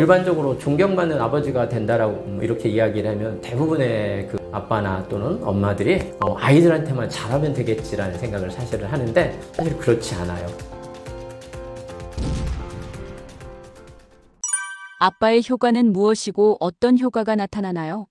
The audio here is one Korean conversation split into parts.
일반적으로 존경받는 아버지가 된다라고 이렇게 이야기를 하면 대부분의 그 아빠나 또는 엄마들이 아이들한테만 잘하면 되겠지라는 생각을 사실은 하는데 사실 그렇지 않아요. 아빠의 효과는 무엇이고 어떤 효과가 나타나나요?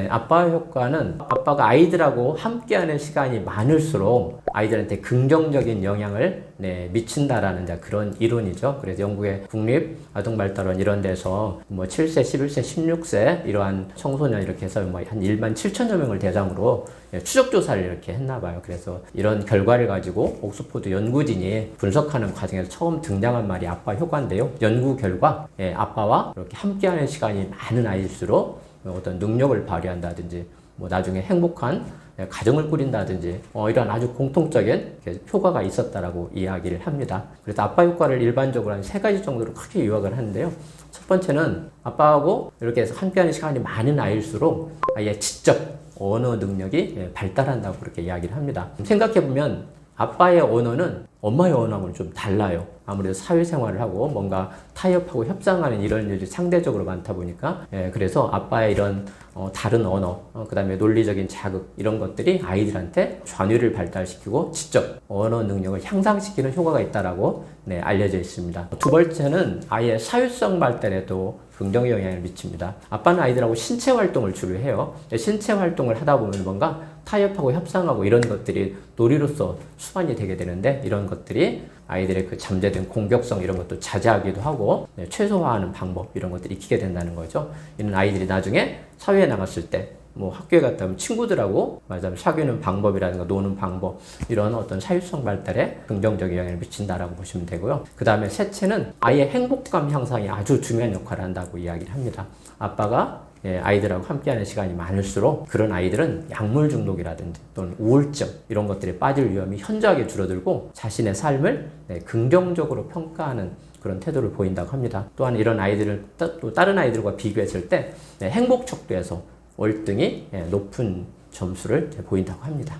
아빠 효과는 아빠가 아이들하고 함께하는 시간이 많을수록 아이들한테 긍정적인 영향을 미친다라는 그런 이론이죠. 그래서 영국의 국립아동발달원 이런 데서 7세, 11세, 16세 이러한 청소년 이렇게 해서 한 1만 7천여 명을 대상으로 추적 조사를 이렇게 했나 봐요. 그래서 이런 결과를 가지고 옥스퍼드 연구진이 분석하는 과정에서 처음 등장한 말이 아빠 효과인데요. 연구 결과 아빠와 이렇게 함께하는 시간이 많은 아이일수록 어떤 능력을 발휘한다든지 나중에 행복한 가정을 꾸린다든지 이런 아주 공통적인 효과가 있었다라고 이야기를 합니다. 그래서 아빠 효과를 일반적으로 한 3가지 정도로 크게 요약을 하는데요. 첫 번째는 아빠하고 이렇게 해서 함께하는 시간이 많은 아이일수록 아이의 지적 언어 능력이 발달한다고 그렇게 이야기를 합니다. 생각해보면 아빠의 언어는 엄마의 언어하고는 좀 달라요. 아무래도 사회생활을 하고 뭔가 타협하고 협상하는 이런 일이 상대적으로 많다 보니까 그래서 아빠의 이런 다른 언어, 그 다음에 논리적인 자극 이런 것들이 아이들한테传위를 발달시키고 지적 언어 능력을 향상시키는 효과가 있다라고 알려져 있습니다. 두 번째는 아이의 사회성 발달에도 긍정의 영향을 미칩니다. 아빠는 아이들하고 신체 활동을 주로 해요. 신체 활동을 하다 보면 뭔가 타협하고 협상하고 이런 것들이 놀이로서 수반이 되게 되는데 이런 것들이 아이들의 그 잠재된 공격성 이런 것도 자제하기도 하고 최소화하는 방법 이런 것들이 익히게 된다는 거죠. 이는 아이들이 나중에 사회에 나갔을 때 학교에 갔다 오면 친구들하고 말하자면 사귀는 방법이라든가 노는 방법 이런 어떤 사회성 발달에 긍정적인 영향을 미친다라고 보시면 되고요. 그 다음에 셋째는 아이의 행복감 향상에 아주 중요한 역할을 한다고 이야기를 합니다. 아빠가 아이들하고 함께하는 시간이 많을수록 그런 아이들은 약물 중독이라든지 또는 우울증 이런 것들에 빠질 위험이 현저하게 줄어들고 자신의 삶을 긍정적으로 평가하는 그런 태도를 보인다고 합니다. 또한 이런 아이들을 또 다른 아이들과 비교했을 때 행복 척도에서 월등히 높은 점수를 보인다고 합니다.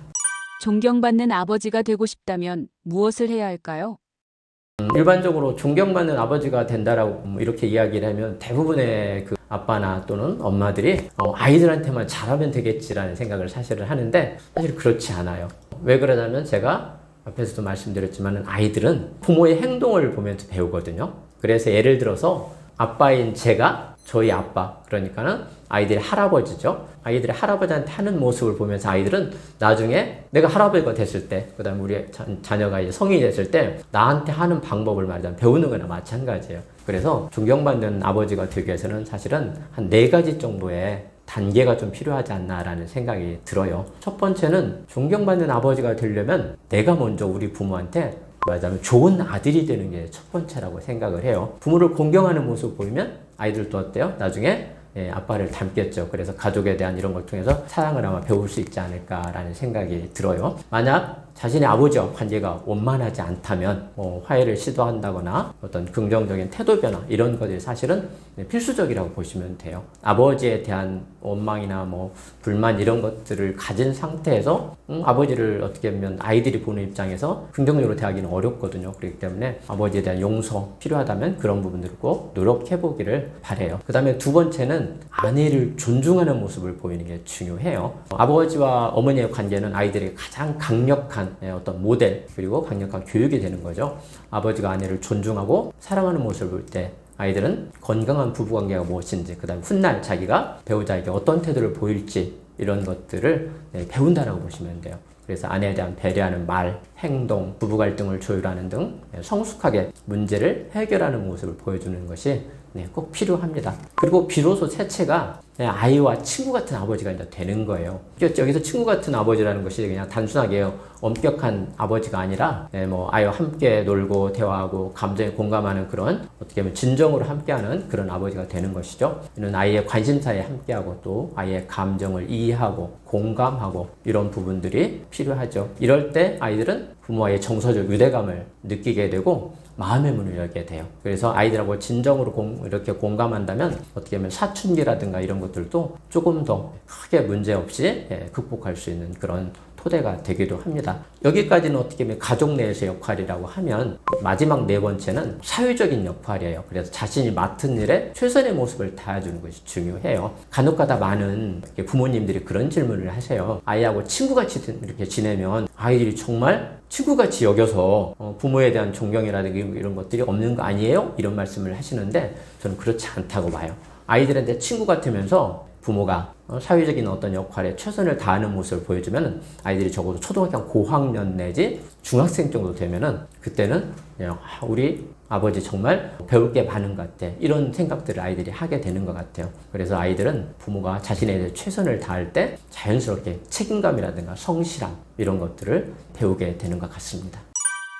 존경받는 아버지가 되고 싶다면 무엇을 해야 할까요? 일반적으로 존경받는 아버지가 된다라고 이렇게 이야기를 하면 대부분의 그 아빠나 또는 엄마들이 아이들한테만 잘하면 되겠지라는 생각을 사실은 하는데 사실 그렇지 않아요. 왜 그러냐면 제가 앞에서도 말씀드렸지만 아이들은 부모의 행동을 보면서 배우거든요. 그래서 예를 들어서 아빠인 제가 저희 아빠 그러니까는 아이들의 할아버지죠. 아이들이 할아버지한테 하는 모습을 보면서 아이들은 나중에 내가 할아버지가 됐을 때 그 다음에 우리 자녀가 이제 성인이 됐을 때 나한테 하는 방법을 말하자면 배우는 거나 마찬가지예요. 그래서 존경받는 아버지가 되기 위해서는 사실은 한 4가지 정도의 단계가 좀 필요하지 않나라는 생각이 들어요. 첫 번째는 존경받는 아버지가 되려면 내가 먼저 우리 부모한테 말하자면 좋은 아들이 되는 게 첫 번째라고 생각을 해요. 부모를 공경하는 모습 보이면 아이들도 어때요? 나중에 아빠를 닮겠죠. 그래서 가족에 대한 이런 걸 통해서 사랑을 아마 배울 수 있지 않을까라는 생각이 들어요. 만약 자신의 아버지와 관계가 원만하지 않다면 화해를 시도한다거나 어떤 긍정적인 태도 변화 이런 것들이 사실은 필수적이라고 보시면 돼요. 아버지에 대한 원망이나 불만 이런 것들을 가진 상태에서 아버지를 어떻게 보면 아이들이 보는 입장에서 긍정적으로 대하기는 어렵거든요. 그렇기 때문에 아버지에 대한 용서 필요하다면 그런 부분들을 꼭 노력해보기를 바라요. 그 다음에 두 번째는 아내를 존중하는 모습을 보이는 게 중요해요. 아버지와 어머니의 관계는 아이들에게 가장 강력한 어떤 모델 그리고 강력한 교육이 되는 거죠. 아버지가 아내를 존중하고 사랑하는 모습을 볼 때 아이들은 건강한 부부관계가 무엇인지 그 다음 훗날 자기가 배우자에게 어떤 태도를 보일지 이런 것들을 배운다라고 보시면 돼요. 그래서 아내에 대한 배려하는 말, 행동, 부부 갈등을 조율하는 등 성숙하게 문제를 해결하는 모습을 보여주는 것이 꼭 필요합니다. 그리고 비로소 셋째가 아이와 친구 같은 아버지가 이제 되는 거예요. 여기서 친구 같은 아버지라는 것이 그냥 단순하게 엄격한 아버지가 아니라 아이와 함께 놀고 대화하고 감정에 공감하는 그런 어떻게 보면 진정으로 함께하는 그런 아버지가 되는 것이죠. 이는 아이의 관심사에 함께하고 또 아이의 감정을 이해하고 공감하고 이런 부분들이 필요하죠. 이럴 때 아이들은 부모와의 정서적 유대감을 느끼게 되고 마음의 문을 열게 돼요. 그래서 아이들하고 진정으로 이렇게 공감한다면 어떻게 보면 사춘기라든가 이런 것들도 조금 더 크게 문제 없이 극복할 수 있는 그런 토대가 되기도 합니다. 여기까지는 어떻게 보면 가족 내에서의 역할이라고 하면 마지막 네 번째는 사회적인 역할이에요. 그래서 자신이 맡은 일에 최선의 모습을 다해주는 것이 중요해요. 간혹가다 많은 부모님들이 그런 질문을 하세요. 아이하고 친구같이 이렇게 지내면 아이들이 정말 친구같이 여겨서 부모에 대한 존경이라든가 이런 것들이 없는 거 아니에요? 이런 말씀을 하시는데 저는 그렇지 않다고 봐요. 아이들한테 친구 같으면서 부모가 사회적인 어떤 역할에 최선을 다하는 모습을 보여주면 아이들이 적어도 초등학교 고학년 내지 중학생 정도 되면은 그때는 그냥 우리 아버지 정말 배울 게 많은 것 같아. 이런 생각들을 아이들이 하게 되는 것 같아요. 그래서 아이들은 부모가 자신에 대해 최선을 다할 때 자연스럽게 책임감이라든가 성실함 이런 것들을 배우게 되는 것 같습니다.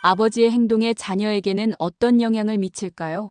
아버지의 행동에 자녀에게는 어떤 영향을 미칠까요?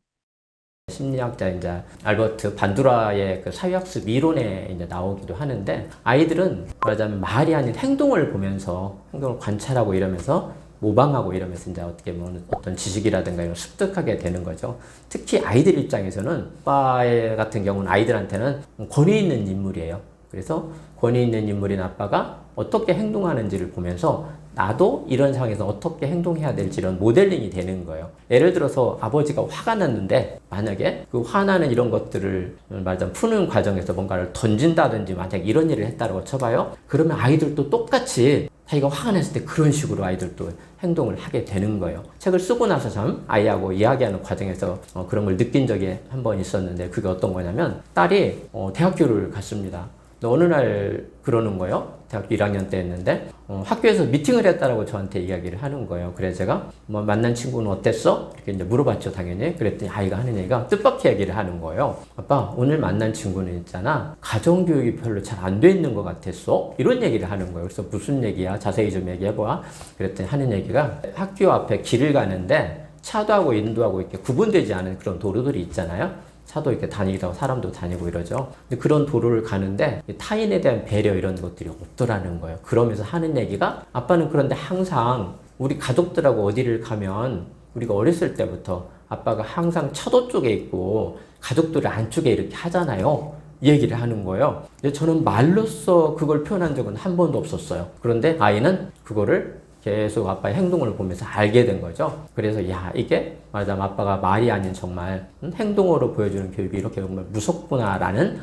심리학자 이제 알버트 반두라의 그 사회학습 이론에 이제 나오기도 하는데 아이들은 말하자면 말이 아닌 행동을 보면서 행동을 관찰하고 이러면서 모방하고 이러면서 이제 어떻게 보면 어떤 지식이라든가 이런 습득하게 되는 거죠. 특히 아이들 입장에서는 아빠 같은 경우는 아이들한테는 권위 있는 인물이에요. 그래서 권위 있는 인물인 아빠가 어떻게 행동하는지를 보면서 나도 이런 상황에서 어떻게 행동해야 될지 이런 모델링이 되는 거예요. 예를 들어서 아버지가 화가 났는데 만약에 그 화나는 이런 것들을 말하자면 푸는 과정에서 뭔가를 던진다든지 만약 이런 일을 했다고 쳐봐요. 그러면 아이들도 똑같이 자기가 화가 났을 때 그런 식으로 아이들도 행동을 하게 되는 거예요. 책을 쓰고 나서 참 아이하고 이야기하는 과정에서 그런 걸 느낀 적이 한 번 있었는데 그게 어떤 거냐면 딸이 대학교를 갔습니다. 어느 날 그러는 거예요. 대학교 1학년 때였는데 학교에서 미팅을 했다라고 저한테 이야기를 하는 거예요. 그래서 제가 만난 친구는 어땠어? 이렇게 이제 물어봤죠, 당연히. 그랬더니 아이가 하는 얘기가 뜻밖의 얘기를 하는 거예요. 아빠, 오늘 만난 친구는 있잖아. 가정교육이 별로 잘 안 돼 있는 것 같았어? 이런 얘기를 하는 거예요. 그래서 무슨 얘기야? 자세히 좀 얘기해봐. 그랬더니 하는 얘기가 학교 앞에 길을 가는데 차도하고 인도하고 이렇게 구분되지 않은 그런 도로들이 있잖아요. 차도 이렇게 다니기도 하고 사람도 다니고 이러죠. 근데 그런 도로를 가는데 타인에 대한 배려 이런 것들이 없더라는 거예요. 그러면서 하는 얘기가 아빠는 그런데 항상 우리 가족들하고 어디를 가면 우리가 어렸을 때부터 아빠가 항상 차도 쪽에 있고 가족들을 안쪽에 이렇게 하잖아요. 이 얘기를 하는 거예요. 근데 저는 말로써 그걸 표현한 적은 한 번도 없었어요. 그런데 아이는 그거를 계속 아빠의 행동을 보면서 알게 된 거죠. 그래서 이게 말하자면 아빠가 말이 아닌 정말 행동으로 보여주는 교육이 이렇게 정말 무섭구나라는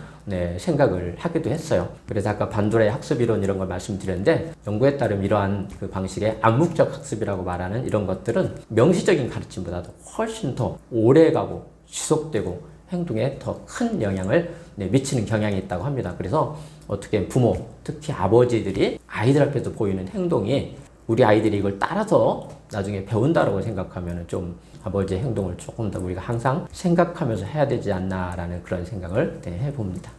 생각을 하기도 했어요. 그래서 아까 반두라의 학습이론 이런 걸 말씀드렸는데 연구에 따르면 이러한 그 방식의 암묵적 학습이라고 말하는 이런 것들은 명시적인 가르침보다도 훨씬 더 오래가고 지속되고 행동에 더 큰 영향을 미치는 경향이 있다고 합니다. 그래서 어떻게 부모, 특히 아버지들이 아이들 앞에서 보이는 행동이 우리 아이들이 이걸 따라서 나중에 배운다라고 생각하면 좀 아버지의 행동을 조금 더 우리가 항상 생각하면서 해야 되지 않나라는 그런 생각을 해봅니다.